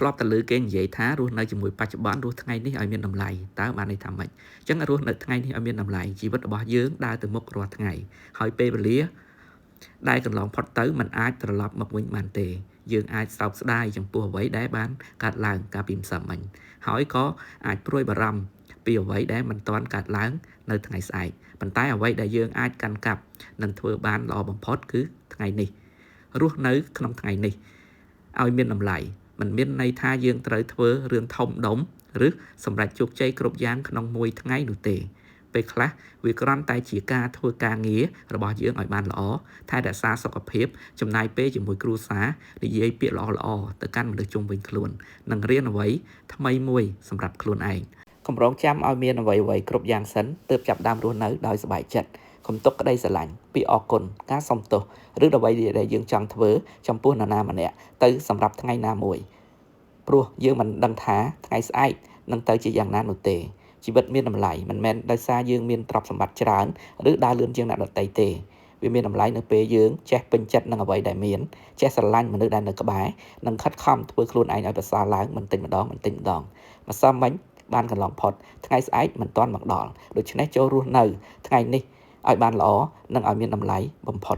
ធ្លាប់តែលើគេនិយាយថារស់នៅជាមួយបច្ចុប្បន្នរស់ថ្ងៃនេះឲ្យមានតម្លៃតើបានន័យថាម៉េចអញ្ចឹងរស់នៅថ្ងៃនេះឲ្យមានតម្លៃជីវិតរបស់យើងដើរទៅមុខរាល់ថ្ងៃហើយពេលវេលាដែលកន្លងផុតទៅมันអាចត្រឡប់មកវិញបានទេយើងអាចសោកស្ដាយចំពោះអ្វីដែលបានកើតឡើងកាលពីម្សិលមិញហើយក៏អាចព្រួយបារម្ភពីអ្វីដែលមិនទាន់កើតឡើងនៅថ្ងៃស្អែកប៉ុន្តែអ្វីដែលយើងអាចកាន់កាប់និងធ្វើបានល្អបំផុតគឺថ្ងៃនេះរស់នៅក្នុងថ្ងៃនេះឲ្យមានតម្លៃមិនមានន័យថាយើងត្រូវធ្វើរឿងធំដុំឬសម្រេចជោគជ័យគ្រប់យ៉ាងក្នុងមួយថ្ងៃនោះទេពេលខ្លះវាគ្រាន់តែជាការធ្វើការងាររបស់យើងឲ្យបានល្អថែរក្សាសុខភាពចំណាយពេលជាមួយគ្រួសារនិយាយពាក្យល្អៗទៅកាន់មនុស្សជុំវិញខ្លួននិងរៀនអ្វីថ្មីមួយសម្រាប់ខ្លួនឯងកម្រងចាំឲ្យមានអ្វីៗគ្រប់យ៉ាងសិនទើបចាប់ដើមរស់នៅដោយសប្បាយចិត្តកុំទុកក្តីស្រឡាញ់ពីអរគុណការសុំទោសឬអ្វីដែលយើងចង់ធ្វើចំពោះនរណាម្នាក់ទៅសម្រាប់ថ្ងៃណាមួយព្រោះយើងមិនដឹងថាថ្ងៃស្អែកនឹងទៅជាយ៉ាងណានោះទេជីវិតមានតម្លៃមិនមែនដោយសារយើងមានទ្រព្យសម្បត្តិច្រើនឬដើរលឿនជាងអ្នកដទៃទេវាមានតម្លៃនៅពេលយើងចេះពេញចិត្តនឹងអ្វីដែលមានចេះស្រឡាញ់មនុស្សដែលនៅក្បែរនិងខិតខំធ្វើខ្លួនឯងឲ្យប្រសើរឡើងបន្តិចម្ដងម្សិលមិញបានកន្លងផុតថ្ងៃស្អែកមិនទាន់មកដល់ដូច្នេះចូលរស់នៅថ្ងៃនេះឲ្យបានល្អនិងឲ្យមានតម្លៃបំផុត